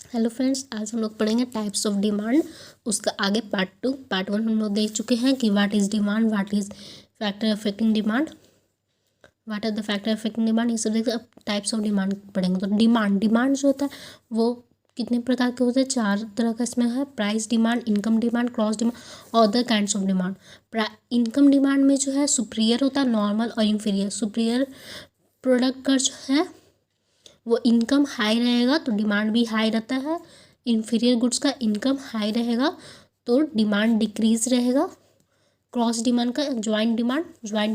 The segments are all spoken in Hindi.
हेलो फ्रेंड्स, आज हम लोग पढ़ेंगे टाइप्स ऑफ डिमांड। उसका आगे पार्ट 1 हम लोग देख चुके हैं कि what is demand, what is factor affecting demand, what are the factor affecting demand, ये सब देखते। अब टाइप्स ऑफ डिमांड पढ़ेंगे। तो डिमांड जो होता है वो कितने प्रकार के होते हैं? 4 तरह का इसमें है। Price demand, income demand, cross demand और other kinds of demand. Income demand में जो है सुपीरियर होता है, नॉर्मल और इंफीरियर। सुपीरियर प्रोडक्ट का जो है वो इनकम हाई रहेगा तो डिमांड भी हाई रहता है। इन्फीरियर गुड्स का इनकम हाई रहेगा तो डिमांड डिक्रीज रहेगा। क्रॉस डिमांड का ज्वाइंट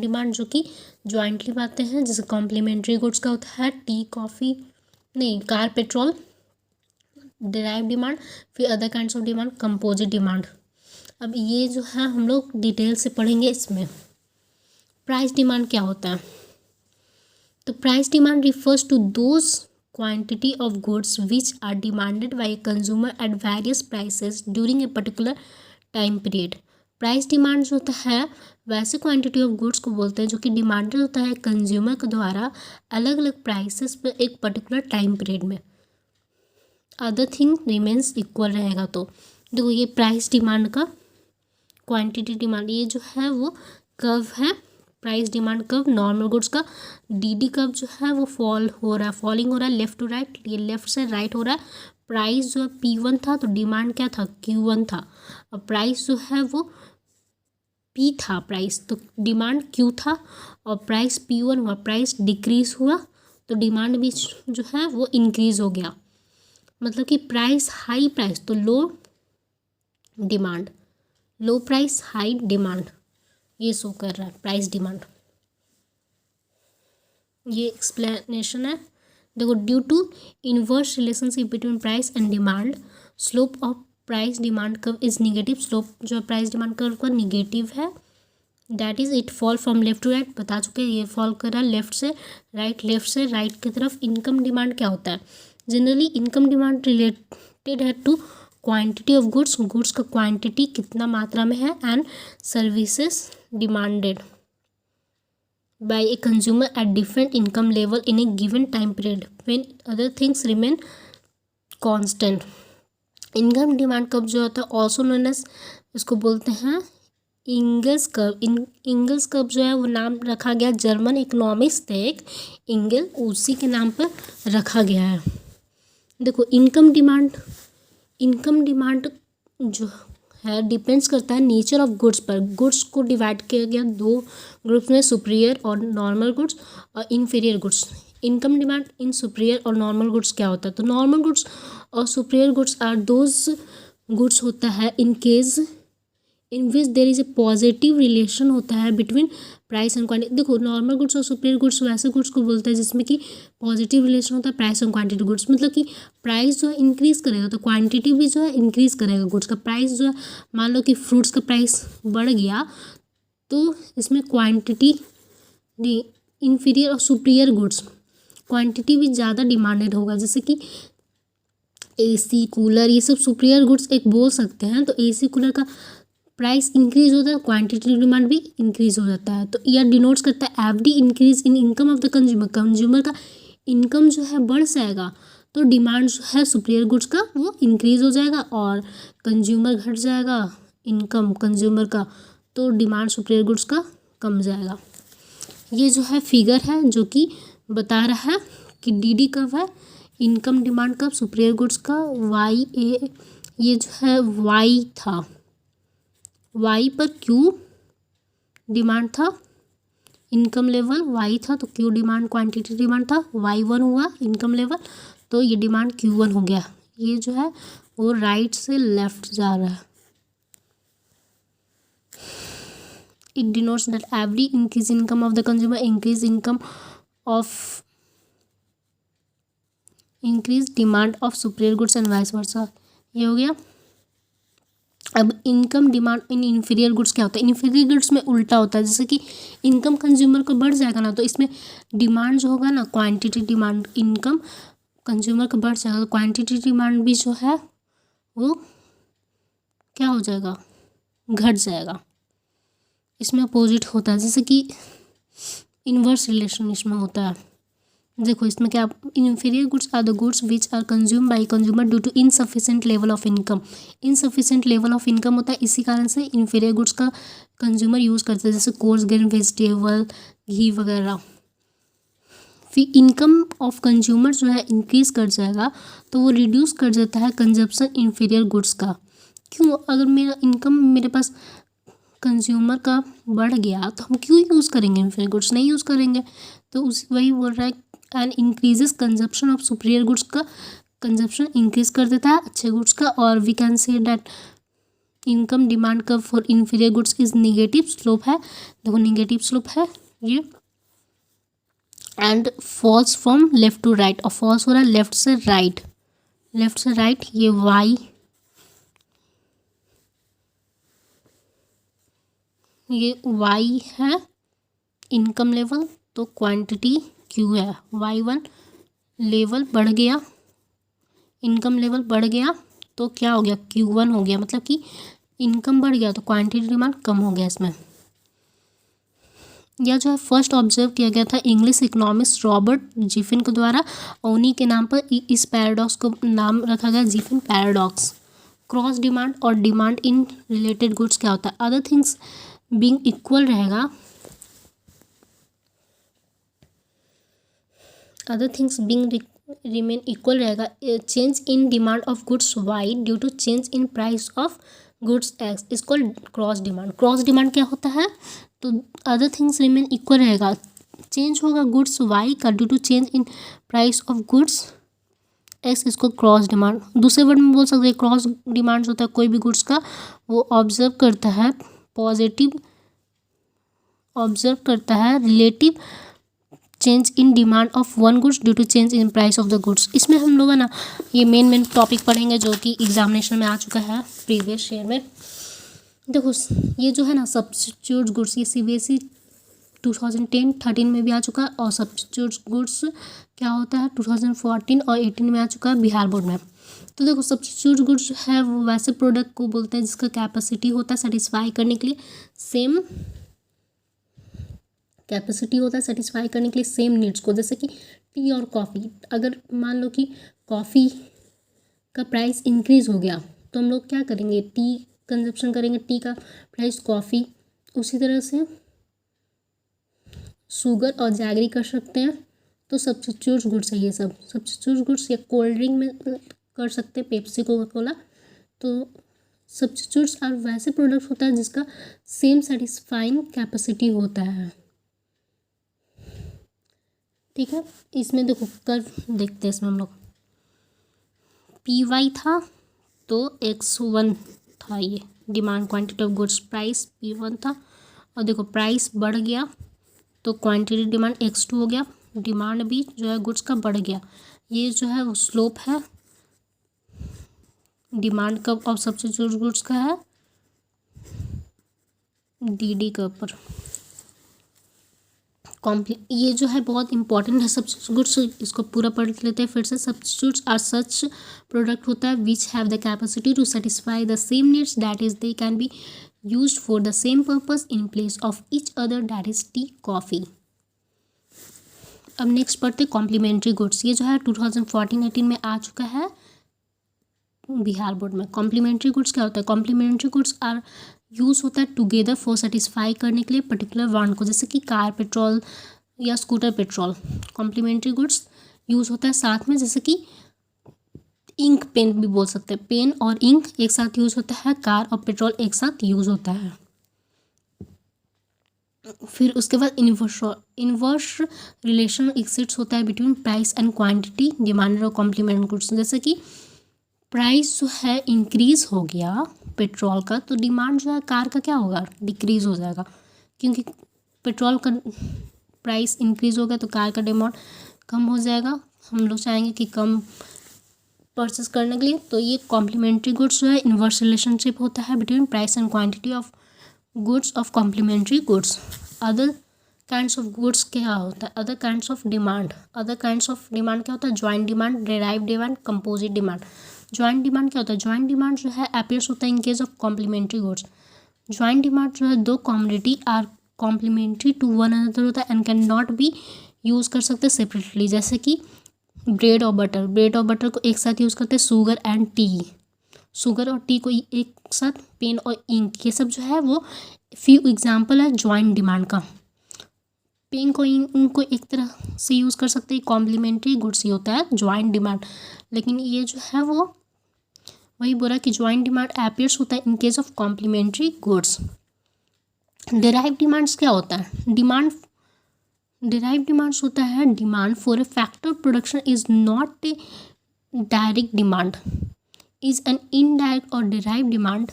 डिमांड जो कि ज्वाइंटली पाते हैं, जैसे कॉम्प्लीमेंट्री गुड्स का होता है टी, कॉफ़ी, नहीं, कार, पेट्रोल। डिराइव डिमांड, फिर other kinds of demand, composite demand. अब ये जो है हम लोग डिटेल से पढ़ेंगे। इसमें प्राइस डिमांड क्या होता है? The price demand refers to those quantity of goods which are demanded by a consumer at various prices during a particular time period. Price demand जो होता है वैसे क्वांटिटी ऑफ गुड्स को बोलते हैं जो कि डिमांडेड होता है कंज्यूमर के द्वारा अलग अलग प्राइसेस पर एक पर्टिकुलर टाइम पीरियड में। अदर थिंग रिमेन्स इक्वल रहेगा। तो देखो, ये प्राइस डिमांड का क्वांटिटी डिमांड, ये जो है वो कर्व है। Price demand curve normal goods का डी कर्व जो है वो फॉलिंग हो रहा है लेफ्ट टू राइट, ये लेफ्ट से राइट हो रहा है। प्राइस जो है P1 था तो डिमांड क्या था? Q1 था। और प्राइस जो है वो P था, प्राइस तो डिमांड Q था। और प्राइस P1 हुआ, प्राइस डिक्रीज हुआ तो डिमांड भी जो है वो इंक्रीज हो गया। मतलब कि प्राइस हाई प्राइस तो low demand, low price high demand, ये शो कर रहा है प्राइस डिमांड। ये एक्सप्लेनेशन है। देखो, due to inverse relationship between price and demand, slope of price demand curve is negative. Slope जो है प्राइस डिमांड कर्व का निगेटिव है। That is it fall from left to right, बता चुके हैं। ये फॉल कर रहा है लेफ्ट से राइट की तरफ। इनकम डिमांड क्या होता है? जनरली इनकम डिमांड रिलेटेड है टू क्वांटिटी ऑफ गुड्स का क्वांटिटी कितना मात्रा में है, and services demanded by a consumer at different income level in a given time period when other things remain constant. Income demand curve जो होता है ऑल्सो नोन एज, इसको बोलते हैं इंगल्स कर्व। इंगल्स कर्व जो है वो नाम रखा गया, जर्मन इकोनॉमिक्स थे एक इंगल, उसी के नाम पर रखा गया है। देखो, इनकम डिमांड जो है डिपेंड्स करता है नेचर ऑफ गुड्स पर। गुड्स को डिवाइड किया गया 2 ग्रुप्स में, सुपीरियर और नॉर्मल गुड्स और inferior goods. Income demand in superior और नॉर्मल गुड्स क्या होता है? तो नॉर्मल गुड्स और superior goods are those goods होता है in which there is a positive relation होता है बिटवीन प्राइस एंड क्वांटिटी। देखो, नॉर्मल गुड्स और सुपीरियर गुड्स वैसे गुड्स को बोलते हैं जिसमें कि पॉजिटिव रिलेशन होता है प्राइस एंड क्वांटिटी गुड्स। मतलब कि प्राइस जो है इंक्रीज करेगा तो क्वांटिटी भी जो है इंक्रीज करेगा गुड्स का। प्राइस जो है, मान लो कि फ्रूट्स का प्राइस बढ़ गया तो इसमें क्वांटिटी इन्फीरियर और सुपीरियर गुड्स क्वांटिटी भी ज़्यादा डिमांडेड होगा। जैसे कि AC, कूलर, ये सब सुपीरियर गुड्स एक बोल सकते हैं। तो AC, कूलर का प्राइस इंक्रीज होता है, क्वांटिटी डिमांड भी इंक्रीज हो जाता है। तो यह डिनोट्स करता है every increase in income of the consumer. Consumer का इनकम जो है बढ़ जाएगा तो डिमांड जो है सुपीरियर गुड्स का वो इंक्रीज हो जाएगा, और कंज्यूमर घट जाएगा इनकम कंज्यूमर का तो डिमांड सुपीरियर गुड्स का कम जाएगा। ये जो है फिगर है जो कि बता रहा है कि DD कर्व है, income demand curve superior goods का। YA, ये जो है Y था, Y पर Q डिमांड था, इनकम लेवल Y था तो Q डिमांड क्वांटिटी डिमांड था। Y1 हुआ इनकम लेवल तो ये डिमांड Q1 हो गया। ये जो है वो राइट से लेफ्ट जा रहा है। It denotes that every increase income of the consumer increase demand of superior goods and vice versa. ये हो गया। अब इनकम डिमांड इन इन्फीरियर गुड्स क्या होता है? इन्फीरियर गुड्स में उल्टा होता है। जैसे कि इनकम कंज्यूमर का बढ़ जाएगा ना तो इसमें डिमांड जो होगा ना, क्वांटिटी डिमांड, इनकम कंज्यूमर का बढ़ जाएगा तो क्वांटिटी डिमांड भी जो है वो क्या हो जाएगा? घट जाएगा। इसमें अपोजिट होता है, जैसे कि इन्वर्स रिलेशन इसमें होता है। देखो इसमें क्या, inferior goods are the goods which are consume by consumer due to insufficient level of income. Insufficient level of income होता है, इसी कारण से इन्फीरियर गुड्स का कंज्यूमर यूज़ करते हैं, जैसे कोर्स ग्रेन वेजिटेबल, घी वगैरह। फिर इनकम ऑफ कंज्यूमर जो है इंक्रीज कर जाएगा तो वो रिड्यूस कर देता है कंजप्शन इन्फीरियर गुड्स का। क्यों? अगर मेरा इनकम मेरे पास कंज्यूमर का बढ़ गया तो हम क्यों यूज़ करेंगे इन्फीरियर गुड्स, नहीं यूज़ करेंगे। तो उस वही बोल रहा है, and increases consumption of superior goods का कंजप्शन इंक्रीज कर देता है अच्छे गुड्स का। और we can say that income demand का for inferior goods is negative slope है। देखो निगेटिव स्लोप है ये, and falls from left to right, और फॉल्स हो रहा है लेफ्ट से राइट, लेफ्ट से राइट। ये वाई, ये वाई है इनकम लेवल, तो क्वांटिटी क्यू है। y1 लेवल बढ़ गया, इनकम लेवल बढ़ गया तो क्या हो गया, Q1 हो गया, मतलब कि इनकम बढ़ गया तो क्वांटिटी डिमांड कम हो गया इसमें। यह जो है फर्स्ट ऑब्जर्व किया गया था इंग्लिश इकोनॉमिस्ट रॉबर्ट जिफिन के द्वारा, और उन्हीं के नाम पर इस पैराडॉक्स को नाम रखा गया जिफिन पैराडॉक्स। क्रॉस डिमांड और डिमांड इन रिलेटेड गुड्स क्या होता है, अदर थिंग्स बीइंग इक्वल रहेगा, other things being remain equal रहेगा। Change in demand of goods Y due to change in price of goods X is called cross demand. Cross demand क्या होता है, तो अदर थिंग्स रिमेन इक्वल रहेगा, चेंज होगा गुड्स वाई का due to change in price of goods X, इसको क्रॉस डिमांड। दूसरे वर्ड में बोल सकते हैं क्रॉस डिमांड होता है कोई भी गुड्स का वो ऑब्जर्व करता है पॉजिटिव, ऑब्जर्व करता है relative change in demand of one goods due to change in price of the goods. इसमें हम लोग है ना ये मेन टॉपिक पढ़ेंगे जो कि एग्जामिनेशन में आ चुका है प्रीवियस ईयर में। देखो ये जो है ना सब्स्टिट्यूट गुड्स, ये CBSE 2010-13 में भी आ चुका है, और सब्स्टिट्यूट गुड्स क्या होता है 2014 और 18 में आ चुका है बिहार बोर्ड में। तो देखो सब्स्टिट्यूट गुड्स है वो वैसे प्रोडक्ट को बोलते हैं जिसका कैपेसिटी होता है सेटिस्फाई करने के लिए, सेम कैपेसिटी होता है सेटिस्फाई करने के लिए सेम नीड्स को, जैसे कि टी और कॉफ़ी। अगर मान लो कि कॉफ़ी का प्राइस इंक्रीज़ हो गया तो हम लोग क्या करेंगे, टी कंजप्शन करेंगे, टी का प्राइस कॉफ़ी। उसी तरह से शुगर और जैगरी कर सकते हैं, तो सब्स्टिट्यूट गुड्स है ये सब। सब्स्टिट्यूट गुड्स या कोल्ड ड्रिंक में कर सकते हैं, पेप्सी कोका कोला। तो सब्स्टिट्यूट्स आर वैसे प्रोडक्ट होता है जिसका सेम सेटिस्फाइंग कैपेसिटी होता है, ठीक है। इसमें देखो कर्व देखते हैं, इसमें हम लोग PY था तो X1 था, ये demand quantity of goods, price P1 था, और देखो प्राइस बढ़ गया तो क्वांटिटी डिमांड X2 हो गया, डिमांड भी जो है गुड्स का बढ़ गया। ये जो है वो स्लोप है डिमांड का और सब्स्टिट्यूट गुड्स का है DD के ऊपर। ये जो है बहुत इंपॉर्टेंट है सब्स्टिट्यूट गुड्स, इसको पूरा पढ़ लेते हैं फिर से। सब्स्टिट्यूट्स आर सच प्रोडक्ट होता है which have the capacity to satisfy the same needs, that is they can be used for the same purpose in place of each other, that is tea coffee. अब नेक्स्ट पढ़ते कॉम्प्लीमेंट्री गुड्स। ये जो है 2014-18 में आ चुका है बिहार बोर्ड में। कॉम्प्लीमेंट्री गुड्स क्या होता है, कॉम्प्लीमेंट्री गुड्स आर यूज़ होता है टुगेदर फॉर सेटिस्फाई करने के लिए पर्टिकुलर वांट को, जैसे कि कार पेट्रोल या scooter petrol. Complementary goods use होता है साथ में, जैसे कि इंक पेन भी बोल सकते हैं, पेन और इंक एक साथ यूज़ होता है, कार और पेट्रोल एक साथ यूज़ होता है। फिर उसके बाद इन्वर्स रिलेशन एग्जिस्ट होता है between price and quantity demanded और कॉम्प्लीमेंट गुड्स। जैसे कि प्राइस जो है इंक्रीज़ हो गया पेट्रोल का तो डिमांड जो है कार का क्या होगा, डिक्रीज़ हो जाएगा, क्योंकि पेट्रोल का प्राइस इंक्रीज़ हो गया तो कार का डिमांड कम हो जाएगा। हम लोग चाहेंगे कि कम परचेस करने के लिए, तो ये कॉम्प्लीमेंट्री गुड्स जो है इन्वर्स रिलेशनशिप होता है between price and quantity of goods of complementary goods. Other kinds of goods क्या होता है, other kinds of demand. Other kinds of demand क्या होता है, joint demand, derive demand, composite demand. Joint demand क्या होता है, जॉइंट डिमांड जो है अपीयर्स होता है in case of complementary goods. Joint demand जो है दो commodity are complementary to one another होता है and can not be use कर सकते हैं सेपरेटली, जैसे कि ब्रेड और बटर। ब्रेड और बटर को एक साथ यूज़ करते हैं शुगर एंड टी। शुगर और टी को एक साथ, पेन और इंक, ये सब जो है वो फ्यू एग्जाम्पल है जॉइंट डिमांड का। पेन को इंक को एक तरह से यूज़ कर सकते हैं, कॉम्प्लीमेंट्री गुड्स ही होता है जॉइंट डिमांड। लेकिन ये जो है वो वही बोला कि जॉइंट डिमांड अपीयर्स होता है in case of complementary goods. Derive demands क्या होता है? डिराइव डिमांड्स होता है demand for a factor production is not a direct demand, is an indirect और derive demand.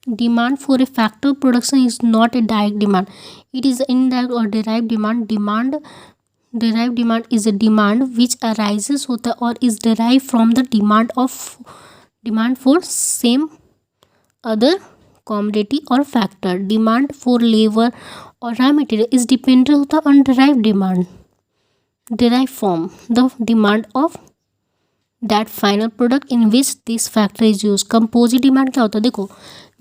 Demand for a factor production is not a direct demand. It is an indirect or derived demand. Derived demand is a demand which arises होता है और is derived from the demand for same other commodity or factor. Demand for labor or raw material is dependent होता है on derived demand. Derived from the demand of that final product in which this factor is used. Composite demand क्या होता है? देखो,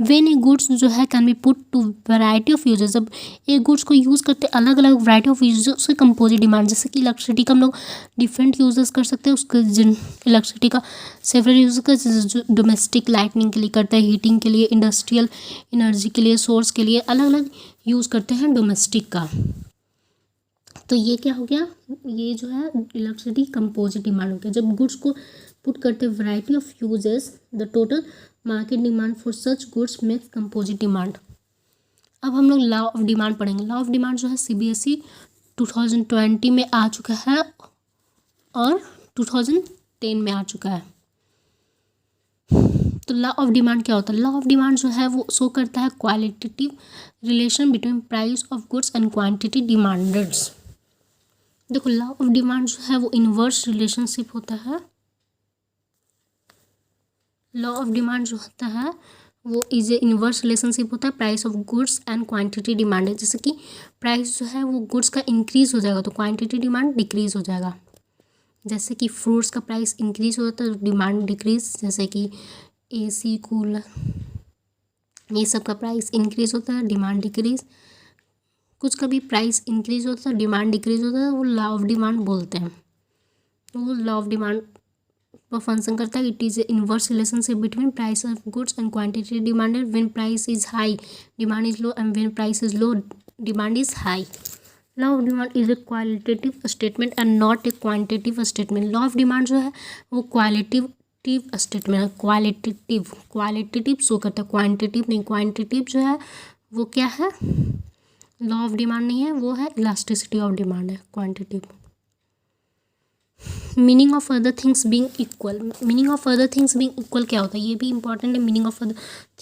वेन ए गुड्स जो है can be put to variety of uses. जब एक गुड्स को यूज़ करते हैं अलग अलग वैरायटी ऑफ यूजेस, उसके कंपोजिट डिमांड। जैसे कि इलेक्ट्रिसिटी का हम लोग डिफरेंट यूजेस कर सकते हैं, उसके इलेक्ट्रिसिटी का सेवरल यूज का, डोमेस्टिक लाइटनिंग के लिए करते हैं, हीटिंग के लिए, इंडस्ट्रियल एनर्जी के लिए, सोर्स के लिए अलग अलग यूज़ करते हैं डोमेस्टिक का। तो ये क्या हो गया, ये जो है इलेक्ट्रिसिटी कंपोजिट डिमांड हो गया। जब गुड्स को पुट करते हैं variety of uses, the total market demand for such goods makes composite demand. अब हम लोग लॉ ऑफ डिमांड पढ़ेंगे। लॉ ऑफ डिमांड जो है CBSE 2020 में आ चुका है और 2010 में आ चुका है। तो लॉ ऑफ डिमांड क्या होता है? लॉ ऑफ डिमांड जो है वो शो करता है qualitative relation between price of goods and quantity demanded. देखो, लॉ ऑफ डिमांड जो है वो इनवर्स रिलेशनशिप होता है। लॉ ऑफ डिमांड जो होता है वो इज ए इनवर्स रिलेशनशिप होता है price of goods and quantity demand. जैसे कि प्राइस जो है वो गुड्स का इंक्रीज हो जाएगा तो क्वांटिटी डिमांड डिक्रीज हो जाएगा। जैसे कि फ्रूट्स का प्राइस इंक्रीज होता है तो डिमांड डिक्रीज। जैसे कि AC, कूलर, ये सब का प्राइस इंक्रीज होता है, डिमांड डिक्रीज। कुछ का भी प्राइस इंक्रीज होता है, डिमांड डिक्रीज होता है, वो लॉ ऑफ डिमांड बोलते हैं। वो लॉ ऑफ डिमांड पर फंक्शन करता है। It is A inverse relationship between price of goods and quantity demanded. When price is high demand is low and when price is low demand is high. Law of demand is a qualitative statement and not a quantitative statement. Law of demand जो है वो क्वालिटेटिव स्टेटमेंट है। क्वालिटेटिव शो करता है, क्वांटिटेटिव नहीं। क्वांटिटेटिव जो है वो क्या है, लॉ ऑफ डिमांड नहीं है, वो है इलास्टिसिटी ऑफ डिमांड है quantitative. Meaning of other things being equal. Meaning of other things being equal क्या होता है, ये भी इंपॉर्टेंट है। Meaning of other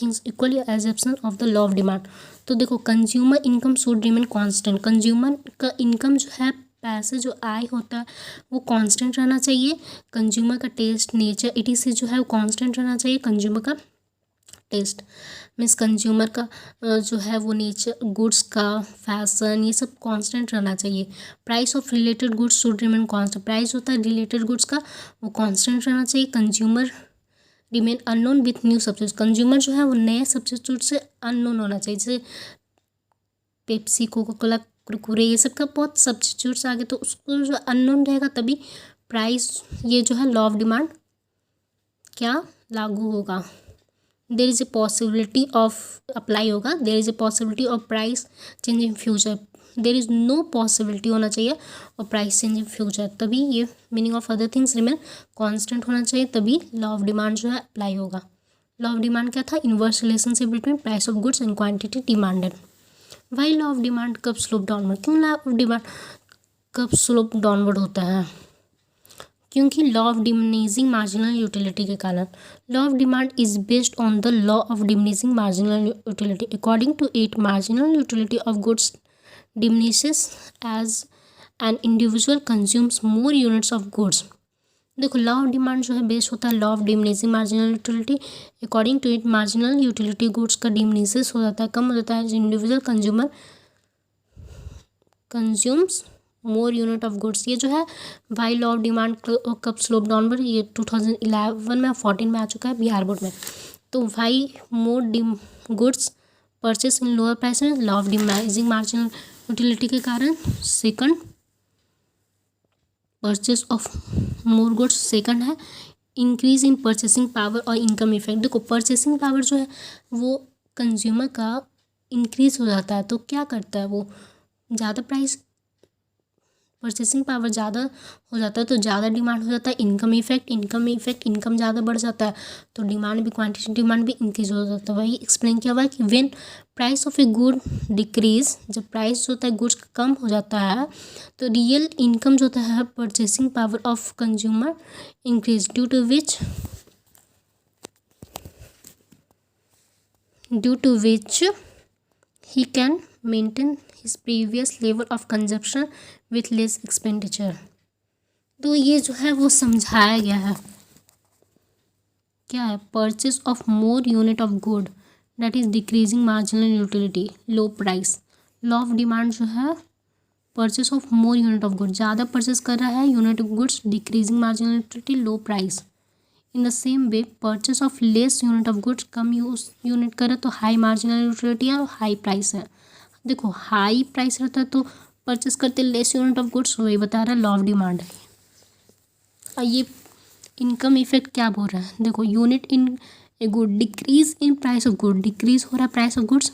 things equal या exception of the law of demand. तो देखो, consumer income should remain constant. Consumer का इनकम जो है, पैसे जो आय होता है वो कांस्टेंट रहना चाहिए। कंज्यूमर का टेस्ट, नेचर, ETC जो है वो कांस्टेंट रहना चाहिए। कंज्यूमर का टेस्ट मीन्स कंज्यूमर का जो है वो नेचर, गुड्स का फैशन, ये सब कांस्टेंट रहना चाहिए। Price of related goods should remain constant. Price होता है रिलेटेड गुड्स का, वो कांस्टेंट रहना चाहिए। Consumer remain unknown with new substitute. Consumer जो है वो नए सब्स्टिट्यूट से अननोन होना चाहिए। जैसे पेप्सी, कोका कोला, कुरकुरे, ये सब का बहुत सब्स्टिट्यूट्स आ गए तो उसको जो अननोन रहेगा तभी प्राइस, ये जो है लॉ ऑफ डिमांड क्या लागू होगा। There is a possibility of apply होगा। There is a possibility of price change in future. There is no possibility होना चाहिए और प्राइस चेंज इन फ्यूचर, तभी ये meaning of other things remain constant होना चाहिए, तभी लॉ ऑफ डिमांड जो है अप्लाई होगा। लॉ ऑफ डिमांड क्या था, inverse relationship between price of goods and quantity demanded. Why law of demand कब स्लोप डाउनवर्ड, क्यों लॉ ऑफ डिमांड कब स्लोप डाउनवर्ड होता है, क्योंकि law of diminishing marginal utility के कारण। Law of demand is based on the law of diminishing marginal utility. According to it marginal utility of goods diminishes as an individual consumes more units of goods. देखो, लॉ ऑफ डिमांड जो है बेस्ड होता है law of diminishing marginal utility. According to it marginal utility goods का डिमिनिशेस हो जाता है, कम हो जाता है। Individual consumer consumes more unit of goods. ये जो है वाई लॉ ऑफ डिमांड कब स्लोप डाउनवर्ड, ये 2011 में 14 में आ चुका है बिहार बोर्ड में। तो why more goods purchase in lower price में law of diminishing marginal utility के कारण। Second, purchase of more goods. Second है इंक्रीज इन परचेसिंग पावर और इनकम इफेक्ट। देखो परचेसिंग पावर जो है वो कंज्यूमर का इंक्रीज हो जाता है, तो क्या करता है वो, ज़्यादा प्राइस, परचेसिंग पावर ज़्यादा हो जाता है तो ज़्यादा डिमांड हो जाता है। इनकम इफेक्ट, इनकम ज़्यादा बढ़ जाता है तो डिमांड भी, क्वांटिटी डिमांड भी इंक्रीज हो जाता है। वही एक्सप्लेन किया हुआ है कि when price of a good decrease, जब प्राइस जो होता है गुड्स का कम हो जाता है तो रियल इनकम जो होता है, purchasing power of consumer increase, due to which he can maintain his previous level of consumption with less expenditure। तो ये जो है वो समझाया गया है, क्या है, purchase of more unit of good that is decreasing marginal utility, low price. Law of demand जो है, purchase of more unit of good, ज़्यादा परचेज कर रहा है unit of goods, decreasing marginal utility, low price. In the same way purchase of less unit of goods, come unit करे तो हाई मार्जिनल यूटिलिटी है और हाई प्राइस है। देखो हाई प्राइस रहता है तो परचेस करते लेस यूनिट ऑफ गुड्स, वही बता रहा है लॉ ऑफ डिमांड। और ये इनकम इफेक्ट क्या बोल रहा है, देखो unit in a good, decrease in price of good, decrease हो रहा है price of goods,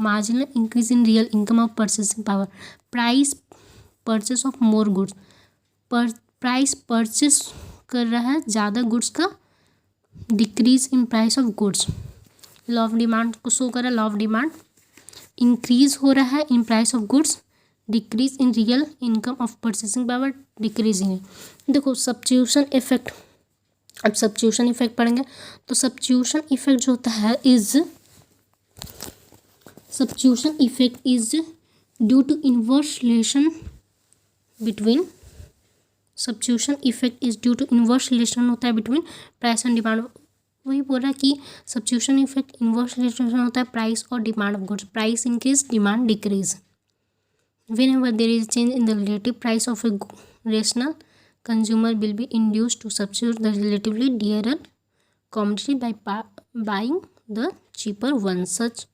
marginal increase in real income of purchasing power, price purchase of more goods, price purchase कर रहा है ज़्यादा गुड्स का, decrease in price of goods, law of demand को शो कर रहा है। लॉ ऑफ डिमांड, इंक्रीज हो रहा है in price of goods, decrease in real income of purchasing power, decreasing है। देखो सब्स्टिट्यूशन इफेक्ट, अब सब्स्टिट्यूशन इफेक्ट पढ़ेंगे तो सब्स्टिट्यूशन इफेक्ट जो होता है substitution effect is due to inverse relation between, substitution effect is due to inverse relation होता है बिटवीन प्राइस एंड डिमांड। वही बोल रहा है कि सब्स्टिट्यूशन इफेक्ट इनवर्स रिलेशन होता है प्राइस और demand of goods, price increase demand decrease. Whenever there is change in the relative price of a rational consumer will be induced to substitute the relatively dearer commodity by buying the cheaper one. Such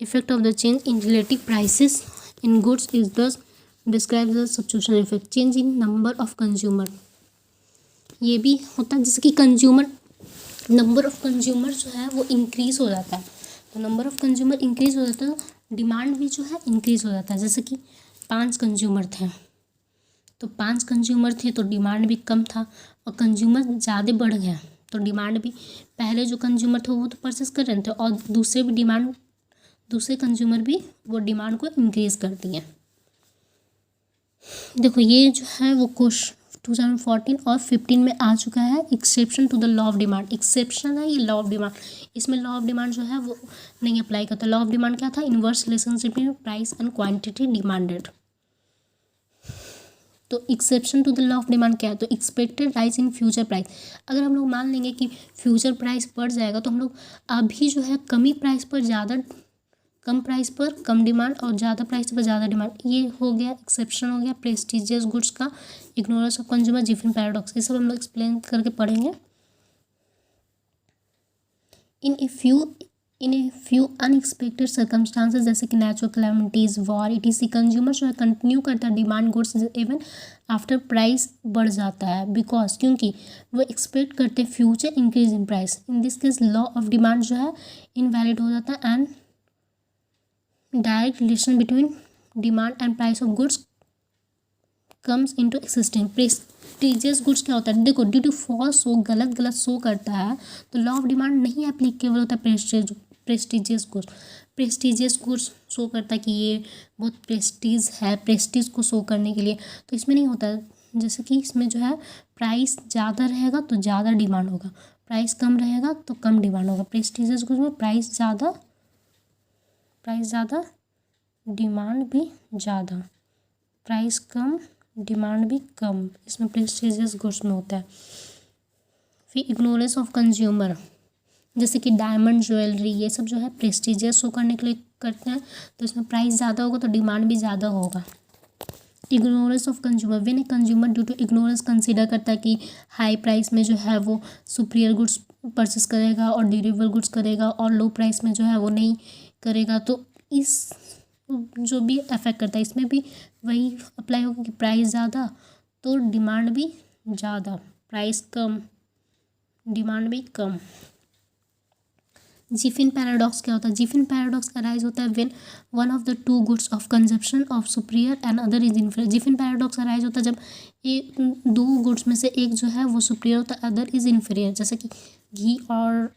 effect of the change in relative prices in goods is thus described as substitution effect. Change in number of consumer, ये भी होता है जैसे कि कंज्यूमर, नंबर ऑफ कंज्यूमर जो है वो इंक्रीज़ हो जाता है, तो नंबर ऑफ कंज्यूमर इंक्रीज़ हो जाता है तो डिमांड भी जो है इंक्रीज़ हो जाता है। जैसे कि 5 कंज्यूमर थे तो 5 कंज्यूमर थे तो डिमांड भी कम था, और कंज्यूमर ज़्यादा बढ़ गया तो डिमांड भी, पहले जो कंज्यूमर थे वो तो परचेस कर रहे थे और दूसरे कंज्यूमर भी वो डिमांड को इंक्रीज़ करती हैं। देखो ये जो है वो क्वेश्चन 2014 और 15 में आ चुका है, exception to the law of demand. Exception है ये लॉ ऑफ डिमांड, इसमें लॉ ऑफ डिमांड जो है वो नहीं अप्लाई करता। लॉ ऑफ डिमांड क्या था, inverse relationship between price and quantity demanded. तो exception to the law of demand क्या है, तो expected rise in future price. अगर हम लोग मान लेंगे कि फ्यूचर प्राइस बढ़ जाएगा तो हम लोग अभी जो है कम प्राइस पर कम डिमांड और ज़्यादा प्राइस पर ज़्यादा डिमांड, ये हो गया एक्सेप्शन हो गया प्रेस्टिजियस गुड्स का, ignorance of consumer, Jiffin paradox, ये सब हम लोग एक्सप्लेन करके पढ़ेंगे। इन ए फ्यू अनएक्सपेक्टेड सर्कमस्टांसेस जैसे कि natural calamities, war, etc., consumer जो है कंटिन्यू करता है demand goods even after price बढ़ जाता है, बिकॉज क्योंकि वो एक्सपेक्ट करते हैं future increase in price. In this case law of demand जो है इनवैलिड हो जाता है and direct relation between demand and price of goods comes into existing. Prestigious goods क्या होता है, देखो ड्यू टू फॉल्स शो, गलत शो करता है तो लॉ ऑफ डिमांड नहीं एप्लीकेबल होता है प्रेस्टिजियस गुड्स शो करता है कि ये बहुत प्रेस्टीज है, प्रेस्टीज को शो करने के लिए, तो इसमें नहीं होता है। जैसे कि इसमें जो है प्राइस ज़्यादा रहेगा तो ज़्यादा डिमांड होगा, प्राइस कम रहेगा तो कम डिमांड होगा। प्रेस्टिजियस गुड्स में प्राइस ज़्यादा डिमांड भी ज़्यादा, प्राइस कम डिमांड भी कम, इसमें प्रेस्टिजियस गुड्स में होता है। फिर इग्नोरेंस ऑफ कंज्यूमर, जैसे कि डायमंड ज्वेलरी, ये सब जो है प्रेस्टिजियस शो करने के लिए करते हैं तो इसमें प्राइस ज़्यादा होगा तो डिमांड भी ज़्यादा होगा। Ignorance of consumer, when a consumer due to ignorance consider करता है कि हाई प्राइस में जो है वो सुपीरियर गुड्स परचेस करेगा और ड्यूरेबल गुड्स करेगा और लो प्राइस में जो है वो नहीं करेगा, तो इस जो भी अफेक्ट करता है, इसमें भी वही अप्लाई होगा कि प्राइस ज़्यादा तो डिमांड भी ज़्यादा, प्राइस कम डिमांड भी कम। जिफिन पैराडॉक्स क्या होता है? जिफिन पैराडॉक्स अराइज होता है when one of the two goods of consumption of superior and other is inferior. Giffen paradox arise होता है जब एक दो गुड्स में से एक जो है वो सुपीरियर होता है, अदर इज इन्फीरियर। जैसे कि घी और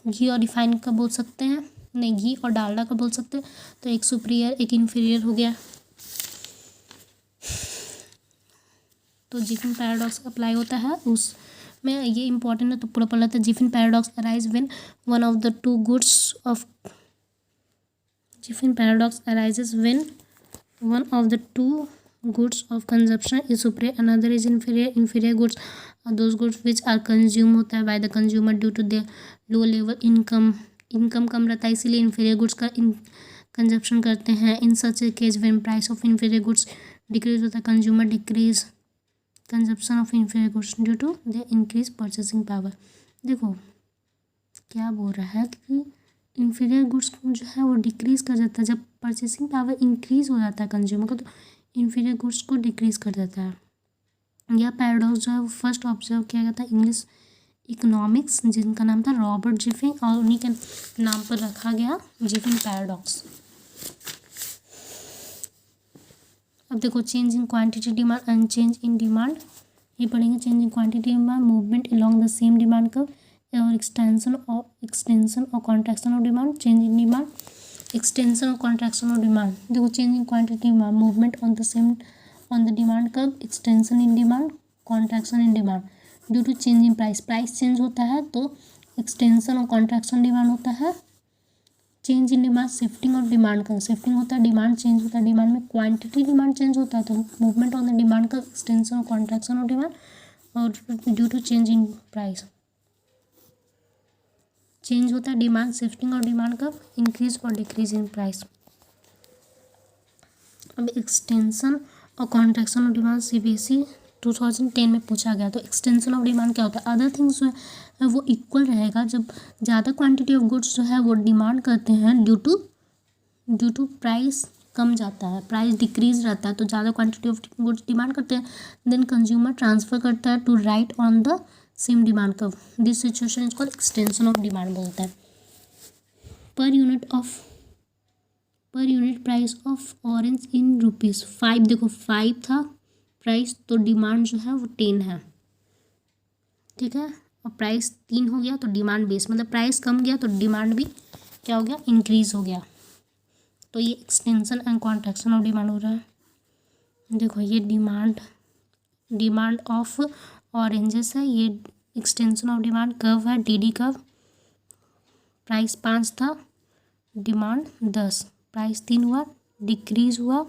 घी और रिफाइन का बोल सकते हैं, नहीं घी और डालडा का बोल सकते हैं, तो एक सुपीरियर एक इन्फीरियर हो गया। तो जिफिन पैराडॉक्स अप्लाई होता है उसमें, ये इंपॉर्टेंट है तो पूरा पढ़ लेते हैं। Giffen paradox arise when one of the two goods of Giffen paradox arises when one of the two goods of consumption is superior, another is inferior. Inferior goods are those goods which are consumed होता है by the consumer due to their low level income. Income कम रहता है इसीलिए inferior goods का कंजप्शन करते हैं. In such a case when price of inferior goods decrease होता है, consumer decrease consumption of inferior goods due to their increased purchasing power. देखो क्या बोल रहा है कि inferior goods जो है वो डिक्रीज कर जाता है जब परचेसिंग पावर इंक्रीज हो जाता है कंज्यूमर का, तो इन्फीरियर गुड्स को डिक्रीज कर देता है. यह पैराडॉक्स जो है वो फर्स्ट ऑब्जर्व किया गया था इंग्लिश इकोनॉमिक्स, जिनका नाम था रॉबर्ट जिफिन, और उन्हीं के नाम पर रखा गया जिफिन पैराडॉक्स. अब देखो change in quantity demand and change in demand, ये पढ़ेंगे. Change in quantity demand, movement along the same demand curve और एक्सटेंशन और contraction of demand. Change in demand, extension और कॉन्ट्रैक्शन ऑफ डिमांड. देखो change in quantity demand, movement on the demand curve, extension in demand, contraction in demand due to change in price. Price change होता है तो एक्सटेंशन और कॉन्ट्रैक्शन डिमांड होता है. Change in demand, shifting of demand curve, shifting होता है डिमांड चेंज होता है. डिमांड में क्वांटिटी डिमांड चेंज होता है तो movement on the demand curve, extension और कॉन्ट्रैक्शन ऑफ डिमांड, और due to change in price. Change होता है डिमांड, शिफ्टिंग और डिमांड का, इंक्रीज और डिक्रीज इन प्राइस. अब एक्सटेंशन और कॉन्ट्रैक्शन ऑफ डिमांड सीबीएसई 2010 में पूछा गया. तो एक्सटेंशन ऑफ डिमांड क्या होता है? अदर थिंग्स जो है वो इक्वल रहेगा जब ज़्यादा क्वांटिटी ऑफ गुड्स जो है वो डिमांड करते हैं ड्यू टू प्राइस कम जाता है, प्राइस डिक्रीज रहता है, तो ज़्यादा क्वांटिटी ऑफ गुड्स डिमांड करते हैं, देन कंज्यूमर ट्रांसफ़र करता है to right on the same demand curve. This situation is called extension of demand बोलता है. Per unit price of orange in rupees 5, देखो 5 था प्राइस, तो डिमांड जो है वो 10 है, ठीक है, और प्राइस 3 हो गया तो डिमांड बेस, मतलब प्राइस कम गया तो डिमांड भी क्या हो गया, इंक्रीज हो गया. तो ये extension and contraction of demand हो रहा है. देखो ये डिमांड ऑफ ऑरेंजेस है, ये एक्सटेंशन ऑफ डिमांड कर्व है, डीडी कर्व. प्राइस 5 था, डिमांड 10, प्राइस 3 हुआ, डिक्रीज हुआ,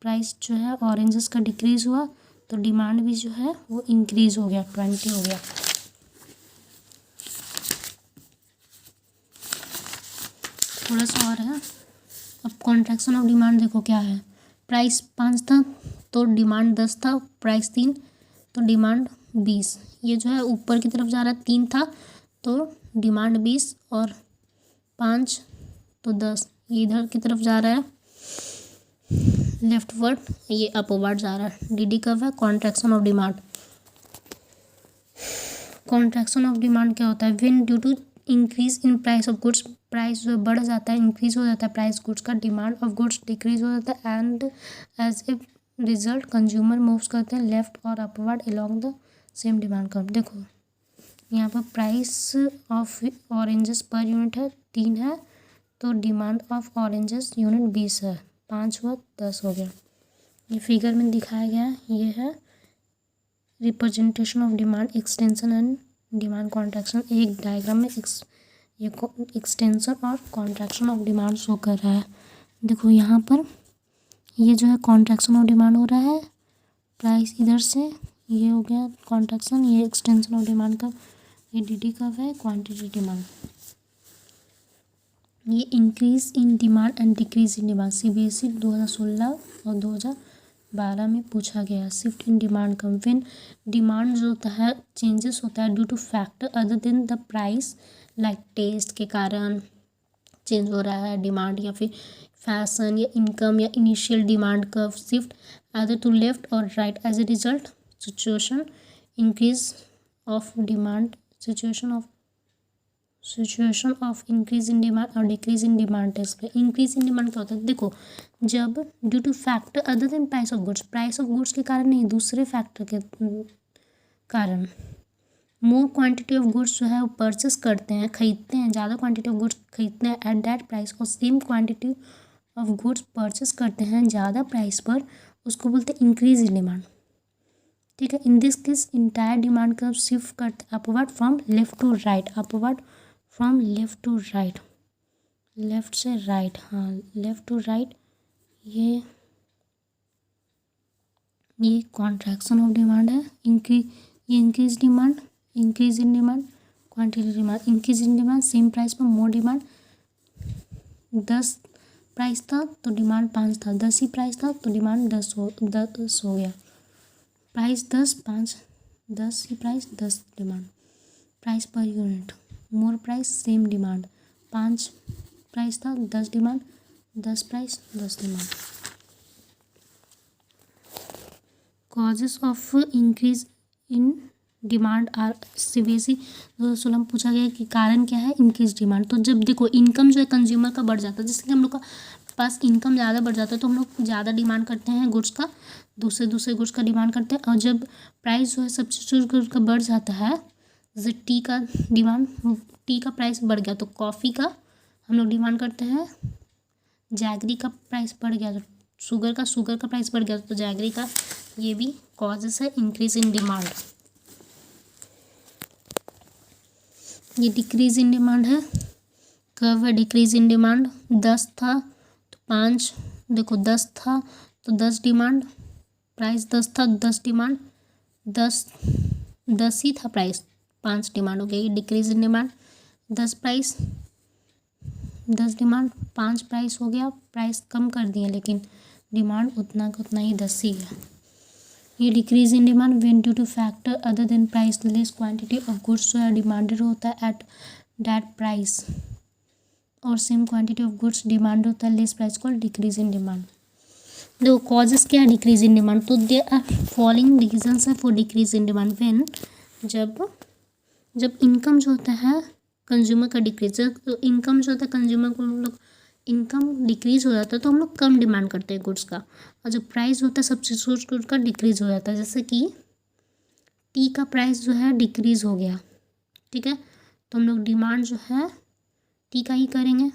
प्राइस जो है ऑरेंजेस का डिक्रीज हुआ तो डिमांड भी जो है वो इंक्रीज हो गया, 20 हो गया. थोड़ा सा और है. अब कॉन्ट्रैक्शन ऑफ डिमांड देखो क्या है. प्राइस 5 था तो डिमांड 10 था, प्राइस 3 तो डिमांड 20. ये जो है ऊपर की तरफ जा रहा है, 3 था तो डिमांड 20 और 5 तो 10. ये इधर की तरफ जा रहा है लेफ्टवर्ड, ये अपवर्ड जा रहा है. डीडी कर्व है contraction of demand. Contraction of demand क्या होता है? When due to increase in price of goods, price जो बढ़ जाता है, इंक्रीज हो जाता है प्राइस गुड्स का, डिमांड ऑफ गुड्स डिक्रीज हो जाता है, and as a result consumer moves करते हैं लेफ्ट और upward along the same demand curve. देखो यहाँ पर price of oranges per unit है 3 है, तो डिमांड ऑफ ऑरेंजेस यूनिट 20 है, 5 हुआ 10 हो गया. ये फिगर में दिखाया गया है, ये है representation of demand, extension and demand contraction. एक डायग्राम में ये एक्सटेंशन और कॉन्ट्रैक्शन ऑफ डिमांड शो कर रहा है. देखो यहाँ पर ये जो है कॉन्ट्रैक्शन ऑफ डिमांड हो रहा है, प्राइस इधर से ये हो गया कॉन्ट्रैक्शन, ये एक्सटेंशन ऑफ डिमांड का, ये डीडी कर्व है क्वांटिटी डिमांड. ये increase in demand and decrease in demand CBSE 2016 और 2012 में पूछा गया. Shift in demand curve, when demand जो होता है चेंजेस होता है due to factor other than the price, like taste के कारण, चेंज हो रहा है डिमांड, या फिर फैशन या इनकम या इनिशियल डिमांड का शिफ्ट आइदर टू लेफ्ट और right as a result situation increase of demand situation of increase in demand और डिक्रीज इन डिमांड टेस्ट पे। इंक्रीज इन डिमांड क्या होता है, देखो जब due to factor other than price of goods के कारण नहीं, दूसरे फैक्टर के कारण मोर क्वांटिटी ऑफ गुड्स जो है वो परचेस करते हैं, खरीदते हैं, ज़्यादा क्वांटिटी ऑफ गुड्स खरीदते हैं एट दैट प्राइस, और same quantity of goods purchase करते हैं ज़्यादा प्राइस पर, उसको बोलते हैं इंक्रीज इन डिमांड। ठीक है, in this case entire demand का शिफ्ट करते upward from left to right, upward from left to right, left से राइट, हाँ लेफ्ट टू राइट, ये कॉन्ट्रैक्शन ऑफ डिमांड है। Increase demand, increase in demand, quantity demand, increase in demand same price पर मोर डिमांड। 10 प्राइस था तो डिमांड 5 था, 10 ही प्राइस था तो डिमांड 10 हो गया। प्राइस 10 5 10 ही price 10 demand. Price per unit more price same demand, 5 price था 10 demand, 10 price 10 demand. Causes of increase in demand are CVC 2016 में पूछा गया कि कारण क्या है इंक्रीज डिमांड। तो जब देखो इनकम जो है कंज्यूमर का बढ़ जाता है, जैसे कि हम लोग का पास इनकम ज़्यादा बढ़ जाता है तो हम लोग ज़्यादा डिमांड करते हैं गुड्स का, दूसरे गुड्स का डिमांड करते हैं। और जब प्राइस जो है सब्सिट्यूट गुड्स का बढ़ जाता है, जैसे टी का डिमांड, टी का प्राइस बढ़ गया तो कॉफ़ी का हम लोग डिमांड करते हैं, जैगरी का प्राइस बढ़ गया तो शुगर का प्राइस बढ़ गया तो जैगरी का। ये भी कॉजेस है इंक्रीज इन डिमांड। ये डिक्रीज इन डिमांड है, कब है डिक्रीज इन डिमांड, 10 था तो 5, देखो 10 था तो 10 डिमांड, प्राइस 10 था 10 डिमांड, 10 ही था प्राइस, 5 डिमांड हो गया। ये decrease in demand, 10 price 10 demand 5 price हो गया, प्राइस कम कर दिए लेकिन डिमांड उतना का उतना ही 10 ही है। ये decrease in demand when due to factor other than price less quantity of goods जो है डिमांडेड होता है एट दैट प्राइस, और same quantity of goods demand होता है लेस प्राइस को डिक्रीज इन डिमांड। देखो कॉजेस क्या है डिक्रीज इन डिमांड, तो दे आर फॉलोइंग रीजंस है for decrease in demand when जब इनकम जो होता है कंज्यूमर का डिक्रीज, तो इनकम जो होता है कंज्यूमर को हम लोग इनकम डिक्रीज हो जाता है तो हम लोग कम डिमांड करते हैं गुड्स का, और जो प्राइस होता है सब्सिट्यूट गुड्स का डिक्रीज हो जाता है। जैसे कि टी का प्राइस जो है डिक्रीज हो गया, ठीक है, तो हम लोग डिमांड जो है टी का ही करेंगे,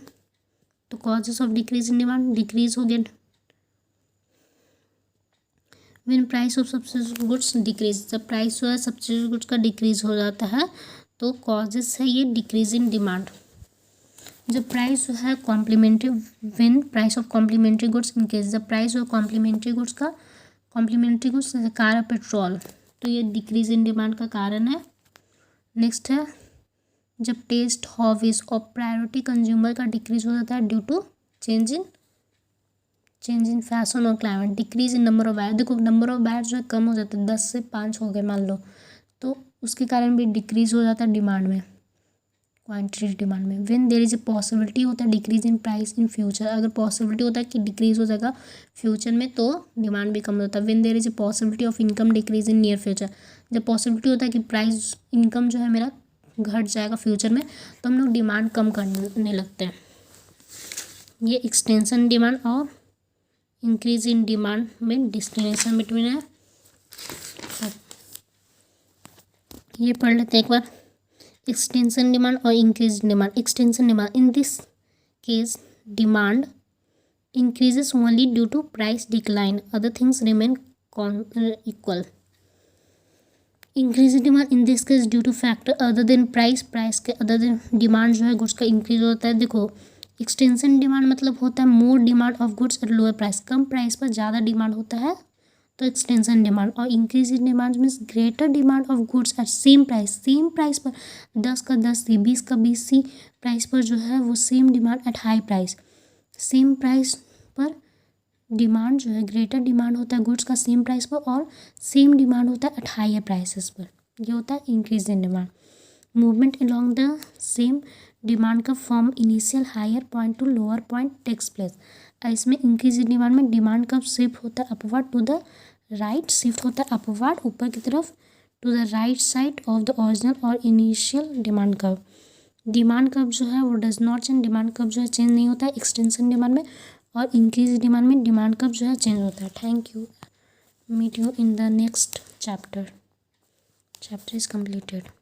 तो causes of decrease in demand decrease हो गया when price of substitute goods decrease, जब प्राइस जो है सब्सिट्यूट गुड्स का डिक्रीज हो जाता है तो कॉजेस है ये डिक्रीज इन डिमांड। जब प्राइस जो है complementary, when price of complementary goods increase, जब प्राइस जो है कॉम्प्लीमेंट्री गुड्स जैसे कार और पेट्रोल, तो ये डिक्रीज इन डिमांड का कारण है। नेक्स्ट है जब टेस्ट हॉबीज और प्रायोरिटी कंज्यूमर का डिक्रीज हो जाता है due to change in fashion और climate, decrease in number of buyer, देखो नंबर ऑफ बायर जो है कम हो जाता है, 10 से 5 हो गए मान लो, तो उसके कारण भी डिक्रीज हो जाता है डिमांड में, क्वांटिटी डिमांड में। When there is a possibility होता है decrease in price in future, अगर पॉसिबिलिटी होता है कि डिक्रीज हो जाएगा फ्यूचर में तो डिमांड भी कम होता है। When there is a possibility of income decrease in near future, जब पॉसिबिलिटी होता है कि प्राइस इनकम जो है मेरा घट जाएगा फ्यूचर में तो हम लोग डिमांड कम करने लगते हैं। ये एक्सटेंशन डिमांड और इंक्रीज इन डिमांड में डिस्क्रिमिनेशन बिटवीन है। ये पढ़ लेते हैं एक बार, एक्सटेंशन डिमांड और increase demand. Extension demand, in this case demand increases only due to price decline, other things remain equal. Increase in demand in this case due to factor other than price के other than demand जो है गुड्स का इंक्रीज होता है। देखो एक्सटेंशन डिमांड मतलब होता है more demand of goods at lower price, come price पर ज़्यादा डिमांड होता है तो एक्सटेंशन डिमांड। और increase in demand means greater demand of goods at same price पर 10 का 10 सी 20 का 20 सी प्राइस पर जो है वो same demand at high price, same price पर डिमांड जो है ग्रेटर डिमांड होता है गुड्स का सेम प्राइस पर और सेम डिमांड होता है एट हायर प्राइसेस पर, ये होता है increase in demand. Movement along the same demand का from initial higher point to lower point takes place. इसमें इंक्रीज डिमांड में डिमांड कब शिफ्ट होता है upward to the right, shift होता है अपवर्ड ऊपर की तरफ to the right side of the original और initial demand curve. Demand curve जो है वो does not change, demand curve जो है चेंज नहीं होता है एक्सटेंशन डिमांड में, और इंक्रीज डिमांड में डिमांड कर्व जो है चेंज होता है। Thank you, meet you in the next chapter. Chapter is completed.